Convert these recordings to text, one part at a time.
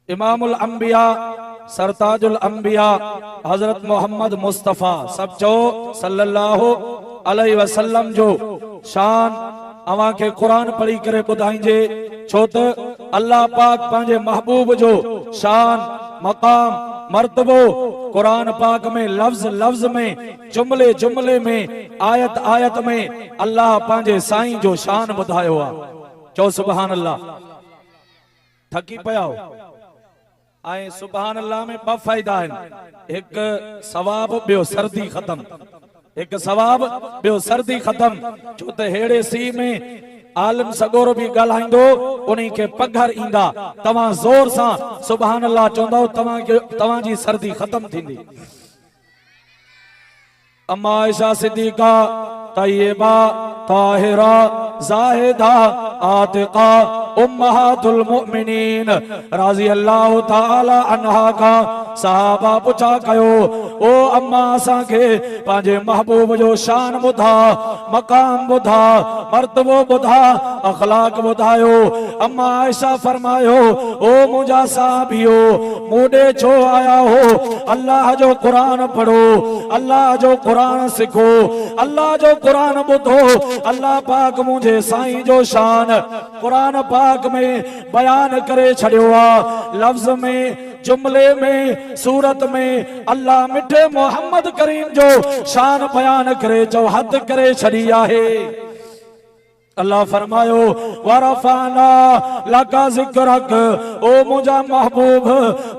इमामुल अंबिया सरताजुल अंबिया हजरत मोहम्मद मुस्तफ़ा सब चो सल्लल्लाहु अलैहि वसल्लम जो शान अवां के कुरान पढ़ी करे ॿुधाइजे छो त अल्लाह पाक पंहिंजे महबूब जो शान मकाम मर्तबो कुरान पाक में लफ्ज लफ्ज में जुमले जुमले में आयत आयत में अल्लाह पंहिंजे साईं जो शान ॿुधायो आहे। चो सुभान अल्लाह। थकी पया आए सुभान अल्लाह में ब फायदा आहिनि। एक सवाब ॿियो सर्दी खत्म। एक सवाब ॿियो सर्दी खत्म। छो त हेड़े सी में आलिम सगोरो भी ॻाल्हाईंदो उन्हीं के पघर ईंदा तव्हां जोर सां सुभान अल्लाह चवंदो तव्हां जी सर्दी खत्म थींदी। अम्मा आयशा सिद्दीका तय्यबा ताहिरा जाहिदा आतिका उम्महातुल मुमिनीन राज़ी अल्लाह ताला अन्हा का सहाबा पुछा कयो ओ अम्मा असां के पंहिंजे महबूब जो शान ॿुधा मकाम ॿुधा मर्तबो ॿुधा अखलाक ॿुधायो। अम्मा आयशा फरमायो ओ मुंहिंजा साहबियो मूंॾे छो आया हो? अल्लाह जो कुरान पढ़ो अल्लाह जो कुरान सिखो अल्लाह जो कुरान ॿुधो। अल्लाह पाक मुझे साईं जो शान कुरान पाक में बयान करे छड़ियो आ। लफ्ज में जुमले में सूरत में अल्लाह मिठे मोहम्मद करीम जो शान बयान करे जो हद करे छड़ी आहे। अल्लाह फरमायो वरफाना लका जिक्रक ओ मुझा महबूब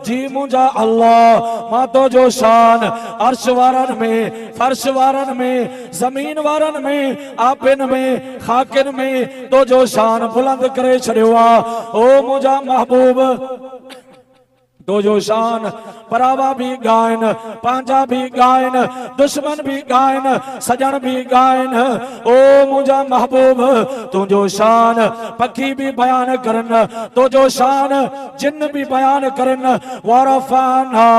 जी मुझा अल्लाह मां तो जो शान अर्श वारन में फर्श वारन में जमीन वारन में आपिन में खाकिन में तो जो शान बुलंद करे छड़ियो आ। ओ मुझा महबूब तो जो शान परावा भी गायन पांजा भी गायन दुश्मन भी गायन सजन भी गायन। ओ मुझा महबूब तुझो शान पखी भी बयान करन तो जो शान जिन भी बयान करन। वरफाना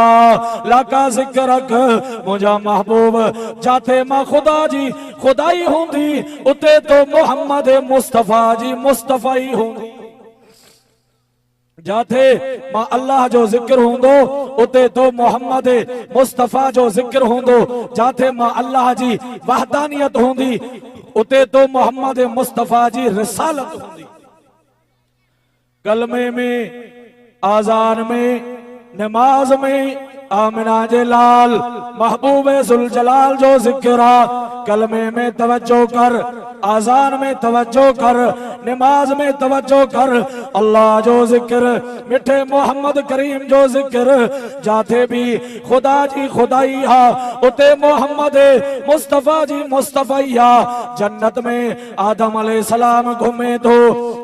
लका जिक्रक मुझा महबूब जाते मां खुदा जी खुदाई होंदी उते तो मोहम्मद मुस्तफा जी मुस्तफाई होंदी। जाते मां अल्लाह जो जिक्र होंदो उते तो मोहम्मद मुस्तफा जो जिक्र होंदो। जाते मां अल्लाह जी वहदानियत होंदी उते तो मोहम्मद मुस्तफा जी रिसालत होंदी। कलमे में आजान में नमाज में आमिना जे लाल महबूब जुल जलाल जो जिक्र आ। कलमे में तवज्जो कर आजान में तवज्जो कर नमाज में तवज्जो कर अल्लाह जो जिक्र मिठे मोहम्मद करीम जो जिक्र। जाते भी खुदा जी खुदाई हा उते मोहम्मद मुस्तफा जी मुस्तफाई हा। जन्नत में आदम अलैहिस्सलाम घूमे तो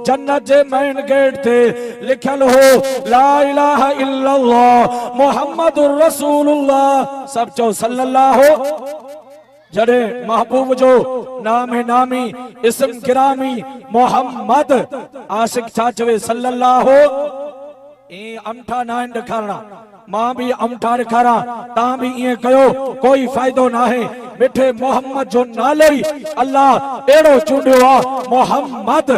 जन्नत जे मेन गेट थे लिखल हो ला इलाहा इल्लल्लाह मुहम्मदुर रसूलुल्लाह सब चो सल्लल्लाहु। जड़े महबूब जो नाम नामी इस्म गिरामी मोहम्मद आशिक छा चवे सल्लल्लाहु। ए अमठा नाइन ॾेखारणा मां भी अमठा ॾेखारा ता भी ये कयो कोई फायदो ना है। मिठे मोहम्मद जो नालो ही अल्लाह एड़ो चूंडियो आ मोहम्मद।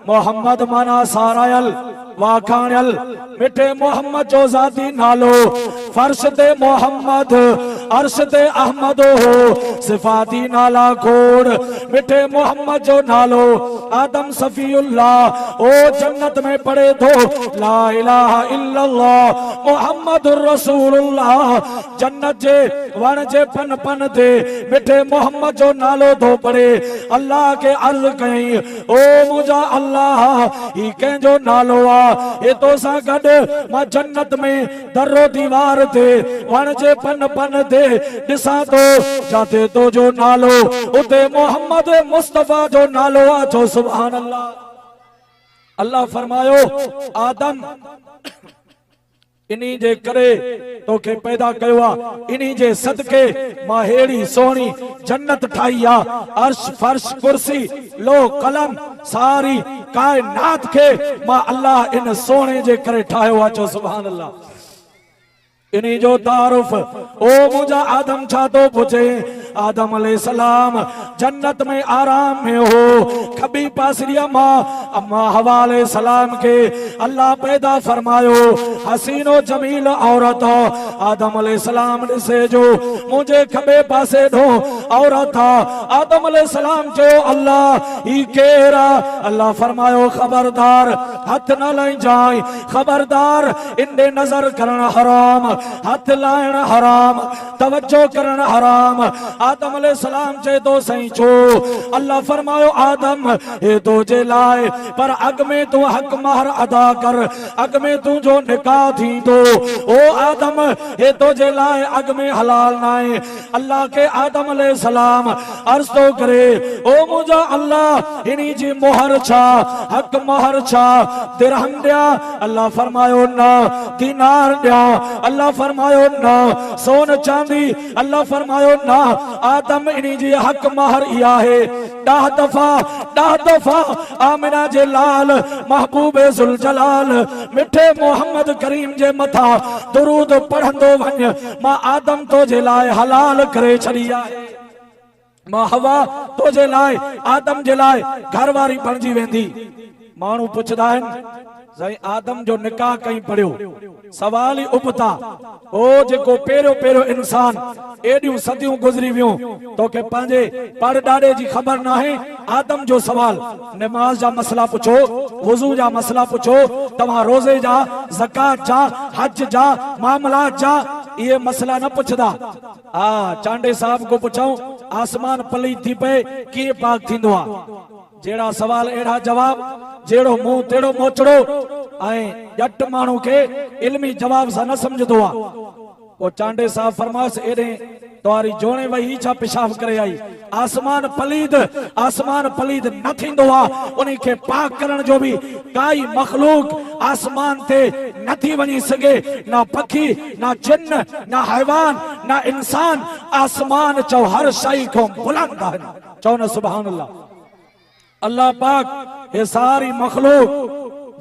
मोहम्मद माना सारायल वाखाणियल मिठे मोहम्मद जो जाती नालो। फर्श ते मोहम्मद अर्श ते अहमद हो सिफाती नाला खोड़ मिठे मोहम्मद जो नालो। आदम सफीउल्लाह ओ जन्नत में पड़े दो ला इलाहा इल्लल्लाह मुहम्मदुर रसूलुल्लाह। जन्नत जे वण जे पन पन ते मिठे मोहम्मद जो नालो दो पड़े। अल्लाह के अर्ज कई ओ मुझा अल्लाह ही कंहिंजो नालो आ। ये तो सा गड मां जन्नत में दरो दीवार ते वण जे पन पन ते दिसा तो जाते तो जो नालो उते मोहम्मद मुस्तफा जो नालो आ। जो सुभान अल्लाह। अल्लाह फरमायो आदम इन्हीं जे करे तो के पैदा कयो आ इन्हीं जे सदके मां हेड़ी सोहनी जन्नत ठाई आ। अर्श फर्श कुर्सी लो कलम सारी कायनात के मां अल्लाह इन सोने जे करे ठायो आ। जो सुभान अल्लाह। इन्हीं जो तारुफ ओ मुझा आदम छा तो पूछे। आदम अलैहिस्सलाम जन्नत में आराम में हो खबी पासरिया मां अम्मा हवा अलैहिस्सलाम के अल्लाह पैदा फरमायो हसीनो जमील औरत आदम अलैहिस्सलाम से जो मुझे खबे पासे ढो औरत आदम अलैहिस्सलाम जो अल्लाह ही केरा अल्लाह फरमायो खबरदार हथ न लाई जाए खबरदार इंदे नजर करना हराम हथ लायण हराम तवज्जो करना हराम आदम अलैहिस्सलाम चे तो सही छो अल्लाह फरमायो आदम ये तो जे लाए पर अग में तू हक महर अदा कर अग में तू जो निकाह थी तो ओ आदम ये तो जे लाए अग में हलाल नाए अल्लाह के आदम अलैहिस्सलाम अर्ज तो करे ओ मुझा अल्लाह इनी जी मोहर छा हक महर छा दिरहम दिया अल्लाह फरमायो ना दीनार दिया अल्लाह फरमायो ना सोन चांदी अल्लाह फरमायो ना आदम इनी जी हक महर इया है 10 दफा आमिना जे लाल महबूबे जुल जलाल मिठे मोहम्मद करीम जे मथा दुरूद पढ़ंदो वञ मां आदम तो जे लाए हलाल करे छड़िया है मां हवा तो जे लाए आदम जे लाए घरवारी बणजी वेंदी मानू पुछदा आहिनि साईं आदम जो निकाह कहीं पढ़ियो सवाल ही उपता ओ जेको पेरो पेरो इंसान एडियूं सदियूं गुजरी वियूं तो के पांजे पढ़ डाडे जी खबर ना है आदम जो सवाल नमाज जा मसला पुछो वुजू जा मसला पुछो तवा रोजे जा ज़कात जा हज जा मामलात जा ये मसला न पुछदा चांडे साहब को पुछाऊं आसमान पली थी पे की पाक थींदो आ जेड़ा सवाल एड़ा जवाब जेड़ो मुंह तेड़ो मोचड़ो आए जट मानू के इल्मी जवाब सा न समझदो आ वो चांडे साहब फरमास एडे तवारी जोणे वही ही छा पेशाब करे आई आसमान पलीद न थींदो आ उन्हीं के पाक करण जो भी काई मखलूक आसमान ते न थी वनी सके ना पखी ना जिन्न ना हैवान ना इंसान आसमान चो हर शई को बुलंद है चो न सुभान अल्लाह अल्लाह पाक ये सारी मखलूक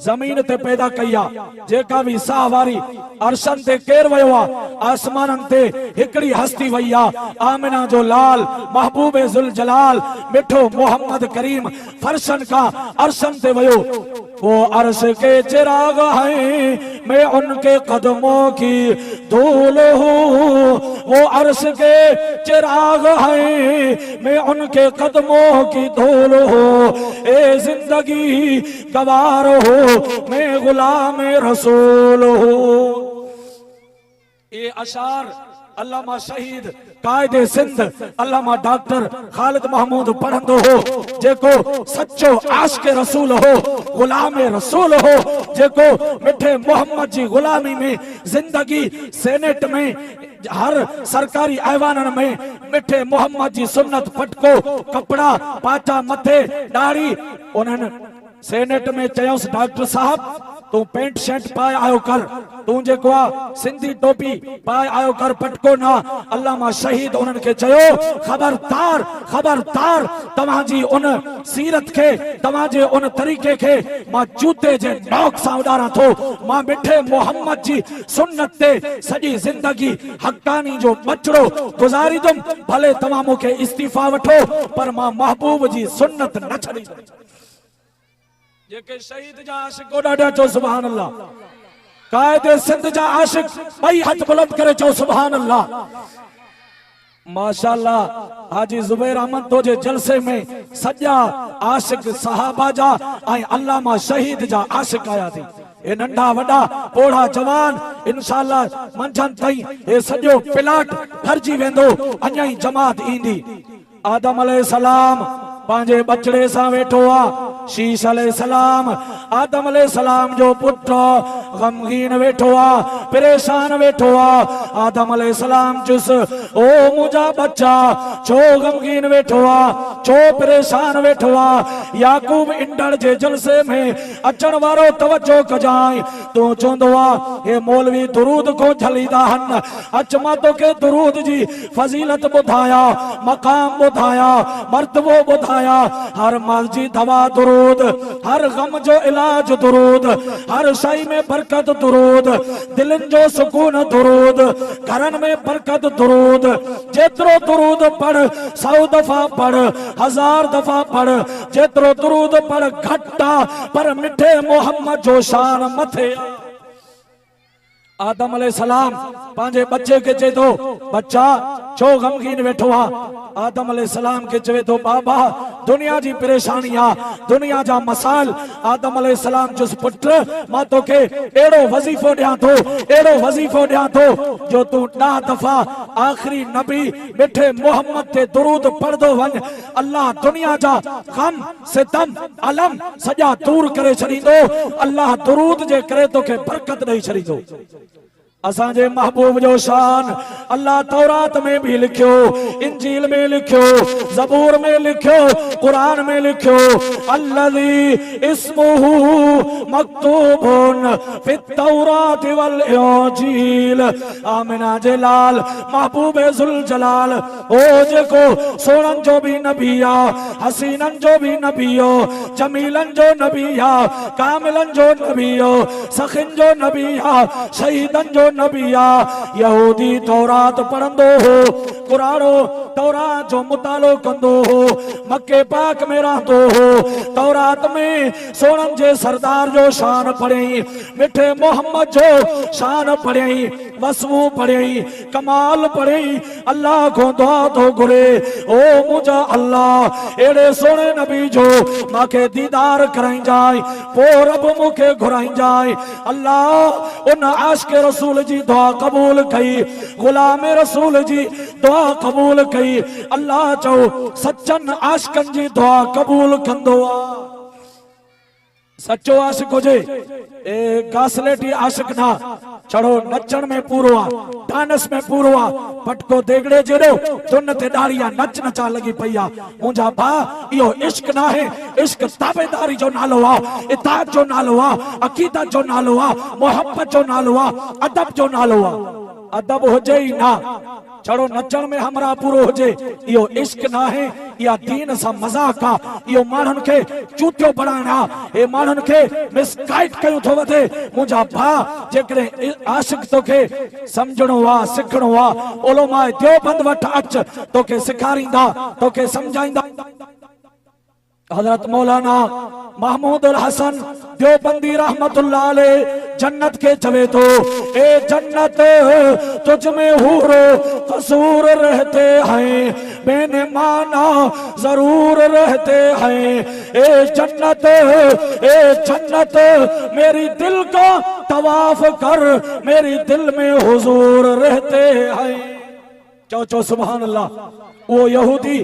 जमीन ते पैदा कया जेका भी साह वारी अर्शन ते केर वयो आसमानन ते हिकड़ी हस्ती वया आमिना जो लाल महबूबे जुल जलाल मिठो मोहम्मद करीम फरशन का अर्शन ते वयो वो अर्श के चिराग हैं मैं उनके कदमों की धूल हूँ वो अर्श के चिराग हैं मैं उनके कदमों की धूल हूँ ए जिंदगी गवार हो मैं गुलाम रसूल हूँ ये अशार अल्लामा शहीद कायदे सिंध अल्लामा डॉक्टर खालिद महमूद पढ़ंदो हो जेको सच्चो आशिक रसूल हो गुलाम रसूल हो जेको मिठे मोहम्मद जी गुलामी में जिंदगी सेनेट में हर सरकारी ऐवानन में मिठे मोहम्मद जी सुन्नत फटको कपड़ा पाचा मथे दाढ़ी उन्हनि सेनेट में चयोस डॉक्टर साहब तू पेंट शर्ट पाए आयो कर तू जेको सिंधी टोपी पाए आयो कर पटको ना अल्लामा शहीद उन्हनि के चयो खबरदार खबरदार तवाजी उन सीरत के तवाजे उन तरीके के मां जूते जे नोक सां उडारा थो मां मिठे मोहम्मद जी सुन्नत ते सजी जिंदगी हक्कानी जो बचड़ो गुजारीदुम भले तवा मुके इस्तीफा वठो पर मां महबूब जी सुन्नत न छड़ी जेके शहीद जा आशिक ॾाढा चो सुभान अल्लाह कायदे सिंध जा आशिक भाई हथ बुलंद करे चो सुभान अल्लाह माशाअल्लाह हाजी जुबैर अहमद तो जे जलसे में सजा आशिक सहाबा जा आई अल्लामा शहीद जा आशिक आया थी ए नंढा वडा पोड़ा जवान इंशाअल्लाह मंझन तई ए सजो प्लाट भरजी वेंदो अञा ही जमात ईंदी आदम अलैहिस्सलाम पांजे बचड़े सा वेठो आ शीश अलैहिस्सलाम आदम अलैहिस्सलाम जो पुत्र गमगीन वेठो आ परेशान वेठो आ आदम अलैहिस्सलाम चुस ओ मुझा बच्चा छो गमगीन वेठो आ छो परेशान वेठो आ याकूब इंडर जे जलसे में अचण वारो तवज्जो कजाई तो चोंदो आ ए मौलवी दुरूद को झलीदा हन अच मां तो के दुरूद जी फजीलत बुधाया मकाम बुधाया मर्तबो बुधाया हर मर्जी दवा दुरूद दुरूद, हर गम जो इलाज दुरूद, हर शई में बरकत दुरूद, दिलन जो सुकून दुरूद, घरन में बरकत दुरूद। जेतरो दुरूद पढ़ 100 दफा पढ़, 1000 दफा पढ़, जेतरो दुरूद पढ़ घटा पर मिठे मोहम्मद जो शान मथे। आदम अलैहिस्सलाम पांजे बच्चे के चे तो बच्चा छो गमगीन वेठो आ। आदम अलैहिस्सलाम के चवे तो बाबा दुनिया जी परेशानियां, दुनिया जा मसाइल। आदम अलैहिस्सलाम जिस पुत्र मां तो के एड़ो वजीफो दिया तो, एड़ो वजीफो दिया तो जो तू 10 दफा आखिरी नबी मिठे मोहम्मद ते दुरूद पढ़दो वन, अल्लाह दुनिया जा गम सितम अलम सजा दूर करे छड़ींदो। अल्लाह दुरूद जे करे तो के बरकत दई छड़ींदो। असांजे महबूब जो शान अल्लाह तौरात में भी लिखियो, इंजील में लिखियो, ज़बूर में लिखियो, कुरान में लिखियो। अल्लज़ी इस्मुहु मक्तूबुन फित तौरात वल इंजील। आमिना जे लाल महबूबे जुल जलाल ओ जेको सोनन जो भी नबी आ, हसीनन जो भी नबी हो, जमीलन जो नबी आ, कामिलन जो नबी हो, सखिन जो नबी आ, शहीदन जो नबिया। यहूदी तौरात पढ़ंदो हो, कुरानो तौरात जो मुतालो कंदो हो, मक्के पाक में रहंदो हो। तौरात में सोनन जे सरदार जो शान पढ़ई, मिठे मोहम्मद जो शान पढ़ई, वसवू पढ़ई, कमाल पढ़ई। अल्लाह को दुआ तो घुरे ओ मुझा अल्लाह एड़े सोने नबी जो माके दीदार कराई जाए, पो रब मुखे घुराई जाए। अल्लाह उन आशिक रसूल जी दुआ कबूल कई, गुलाम रसूल जी दुआ कबूल कई। अल्लाह चो सच्चन आशिकन जी दुआ कबूल कंदो आ। सच्चो आशिक हुजे ए गासलेटी आशिक ना चढ़ो नचण में पूरो आ, डांस में पूरो आ। पटको देगड़े जेड़ो दुन ते डारिया नच नचा लगी पईया। मुंजा भा इहो इश्क ना है, इश्क ताबेदारी जो नालो आ, इताअत जो नालो आ, अकीदत जो नालो आ, मोहब्बत जो नालो आ, अदब जो नालो आ। अदब हुजे ही ना चढ़ो नचण में हमरा पूरो हुजे, इहो इश्क ना है, या दीन सा मजाक आ। इहो माण्हुनि खे चूतियो बणाइणा, ए माण्हुनि खे मिसगाइड कयूं थो वधे। मुंहिंजा भाउ जेकॾहिं आशिक तोखे सम्झणो आ, सिखणो आ, उलमा देवबंद वटि अच, तोखे सेखारींदा, तोखे सम्झाईंदा। हजरत मौलाना महमूद अल हसन देवबंदी रहमतुल्लाह अलैह जन्नत के चवे तो ए जन्नत तुझ में हूरो कसूर रहते हैं, मैंने माना जरूर रहते हैं। ए जन्नत मेरी दिल का तवाफ कर, मेरी दिल में हुजूर रहते हैं। चो सुभान अल्लाह। वो यहूदी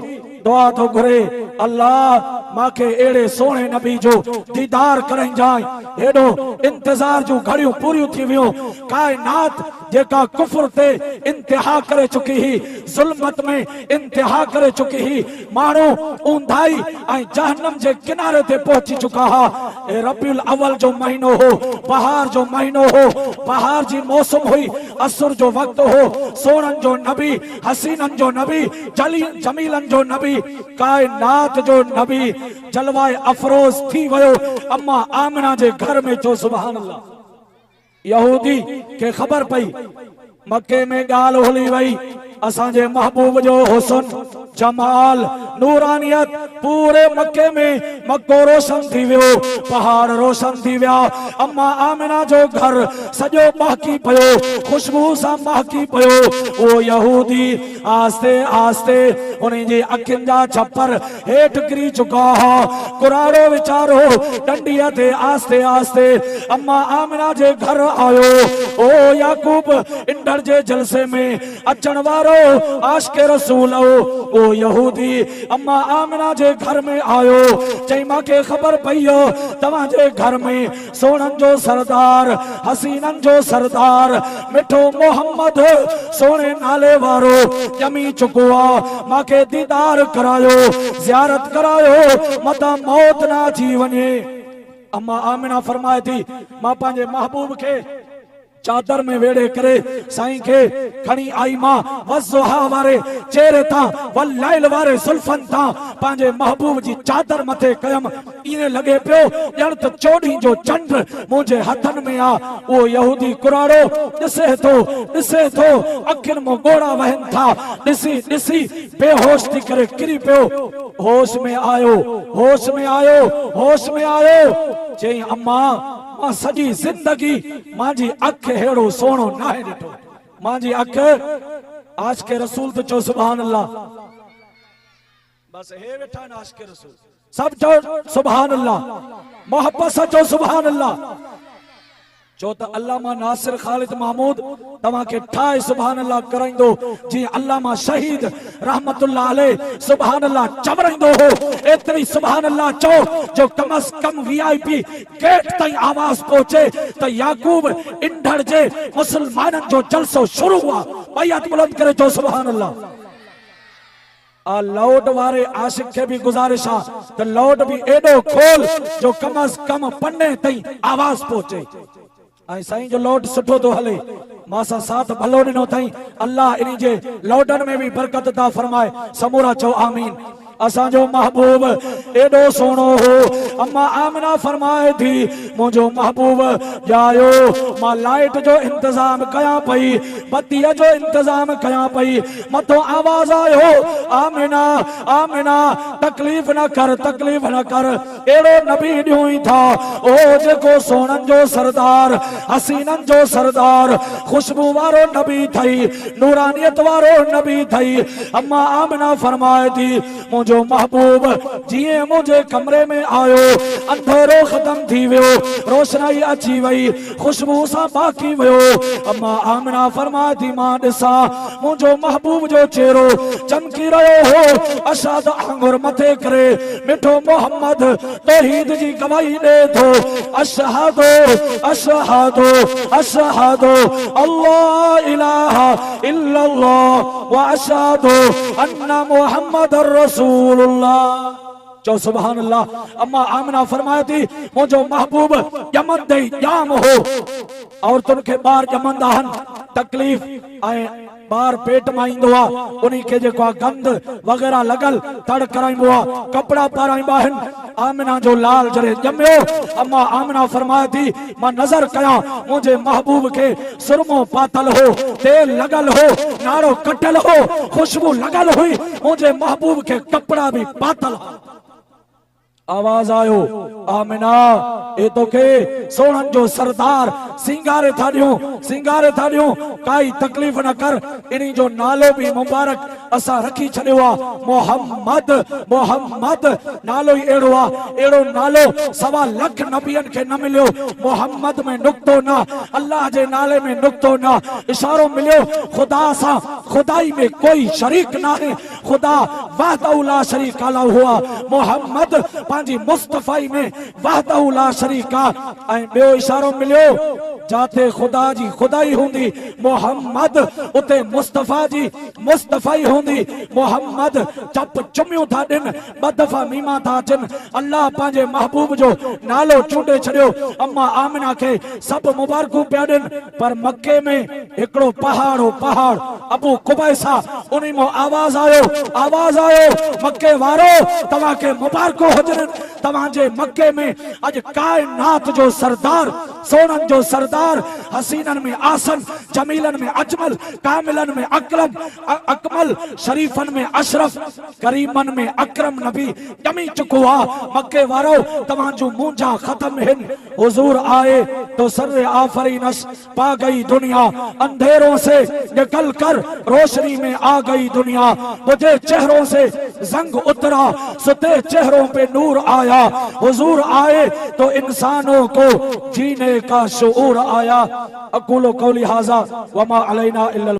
दुआ तो घुरे अल्लाह माके एड़े सोने नबी जो दीदार करें जाए। एडो इंतजार जो घड़ियों पूरी थी वियो। कायनात जेका कुफर ते इंतहा करे चुकी ही, जुल्मत में इंतहा करे चुकी ही, मानो ऊंधाई आई जहन्नम जे किनारे ते पहुंची चुका हा। ए रबीउल अव्वल जो महीनो हो, बहार जो महीनो हो, बहार जी मौसम हुई, असुर जो वक्त हो, सोनन जो नबी, हसीनन जो नबी, जमीलन जो नबी, कायनात जो नबी जलवाए अफरोज थी वयो अम्मा आमिना जे घर में। जो सुभान अल्लाह। यहूदी के खबर पई मक्के में गाल होली वई, असांजे महबूब जो हुसन जमाल नूरानियत पूरे मक्के में मक्को रोशन थी वियो, पहाड़ रोशन थी विया। अम्मा आमिना जो घर सजो महकी पयो, खुशबू सा महकी पयो। वो यहूदी आस्ते आस्ते उन्हीं जी अखियुनि जा छपर हेठ गिरी चुका हा। कुराड़ो विचारो डंडिया थे आस्ते आस्ते अम्मा आमिना जे घर आयो। ओ याकूब इंदर जे जलसे में अचण वारो आशिक़े रसूल ओ यहूदी अम्मा आमिना जे घर में आयो। चई मांखे ख़बर पई तव्हां जे घर में सोनन जो सरदार, हसीनन जो सरदार, मिठो मोहम्मद सोने नाले वारो ॼमी चुको आ। मांखे दीदार करायो, ज़ियारत करायो, मता मौत ना थी वञे। अम्मा आमिना फरमाए थी मां पंहिंजे महबूब खे चादर में वेड़े करे साईं के खणी आई मां वज़ुहा वारे चेहरे ता वल्लैल वारे सुल्फन ता पांजे महबूब जी चादर मथे कयम इने लगे पियो ॼण त चोॾहीं जो चंड मुंहिंजे हथन में आ। वो यहूदी कुराड़ो ॾिसे थो अखियुनि मां ॻोड़ा वहन था ॾिसी ॾिसी बेहोश थी करे किरी पियो। होश में आयो चई अम्मा मां सॼी ज़िंदगी मांजी अख हेड़ो सोणो नाहे ॾिठो। मांजी अख आशिक़े रसूल तो चो सुभान अल्लाह। बस हे वेठा न आशिक़े रसूल सब चो सुभान अल्लाह, मोहब्बत सां चो सुभान अल्लाह। चो त अल्लामा नासिर ख़ालिद महमूद तव्हां के ठाए सुभान अल्लाह कराइंदो जी अल्लामा शहीद रहमतुल्लाह अलैह सुभान अल्लाह चवराइंदो हो। एतरी सुभान अल्लाह चो जो कम अज कम वीआईपी गेट ताईं आवाज पहुंचे त याकूब इंढड़ जे मुसलमानन जो जलसो शुरू हुआ। बैत बुलंद करे चो सुभान अल्लाह। आ लाउड वारे आशिक के भी गुजारिश आ त लाउड भी एडो खोल जो कम अज कम पन्ने ताईं आवाज पहुंचे। आई साईं जो लौट सुठो तो हले मासा साथ भलो ॾिनो अथई। अल्लाह इन जे लौटन में भी बरकत ता फरमाए। समूरा चो आमीन। असांजो महबूब एडो सोनो हो। अम्मा आमना फरमाए थी मुझो महबूब जायो मां लाइट जो इंतजाम कया पई बत्ती जो इंतजाम कया पई मतो आवाज आयो आमिना आमिना तकलीफ न कर एड़ो नबी ॾियूं था ओ जेको सोनन जो सरदार हसीनन जो सरदार खुशबू वारो नबी थई नूरानियत वारो नबी थई। अम्मा आमिना फरमाए थी जो महबूब जिए मुझे कमरे में आयो अंधेरो खत्म थी वियो रोशनाई अची वई खुशबू सा बाकी वियो। अम्मा आमिना फरमाए थी मां ॾिसा मुझो महबूब जो चेहरो चमकी रहो हो। अशाद आंगुर मथे करे मिठो मोहम्मद तौहीद जी गवाही दे थो। अशहदु अशहदु अशहदु अल्लाह इलाहा इल्लल्लाह व अशहदु अन्ना मुहम्मदर रसूल चो सुभान अल्लाह। अम्मा आमिना फरमाए थी मुझो महबूब यमन दे जाम हो और तुनके बार जमंदा हन तकलीफ आए बार पेट में ईंदो आ उन्हीं के जेको गंद वगैरह लगल तड़ कराइबो आ कपड़ा पाराइबा हन। आमिना जो लाल जरे जम्यो। अम्मा आमिना फरमाए थी मां नजर कया मुझे महबूब के सुरमो पातल हो तेल लगल हो नारो कटल हो खुशबू लगल हुई मुझे महबूब के कपड़ा भी पातल। आवाज आयो आमिना ए तो के सोनन जो सरदार सिंगारे था ॾियूं काई तकलीफ न कर। इन्हीं जो नालो भी मुबारक असा रखी छड़ियो आ मोहम्मद। मोहम्मद नालो ही एड़ो आ एड़ो नालो सवा लख नबियन के न मिलियो। मोहम्मद में नुक्तो ना अल्लाह जे नाले में नुक्तो ना इशारो मिलियो खुदा सा खुदाई में कोई शरीक ना है खुदा वहदहु ला शरीक ला हुआ। मोहम्मद पांजी मुस्तफाई में वहदहु ला शरीका ऐं ॿियो इशारो मिलियो जाते खुदा जी खुदाई हुंदी मोहम्मद उते मुस्तफा जी मुस्तफाई हुंदी। मोहम्मद चप चुमियूं था ॾिन ॿ दफ़ा मीमा था अचनि अल्लाह पंहिंजे महबूब जो नालो चूंडे छॾियो। अम्मा आमिना के सब मुबारकूं पिया ॾिन पर मक्के में हिकिड़ो पहाड़ हो पहाड़ अबू कुबैसा उन्हीं में आवाज आयो मक्के वारो तव्हां के मुबारकूं हुजनि तव्हांजे मक्के में अज कायनात जो सरदार सोनन जो सरदार हसीनन में आसन जमीलन में अजमल कामिलन में अकमल शरीफन में अशरफ करीमन में अकरम नबी जमी चुको आ। मक्के वारो तव्हांजो मुंजा खत्म हिन हुजूर आए तो सर्रे आफरीनस पा गई दुनिया अंधेरों से निकल कर रोशनी में आ गई दुनिया। मुझे चेहरों से जंग उतरा सुते चेहरों पे नूर आया। हुजूर आए तो इंसानों को जीने का शऊर आया। अक़ूलु क़ौली हाज़ा वमा अलैना इल्लल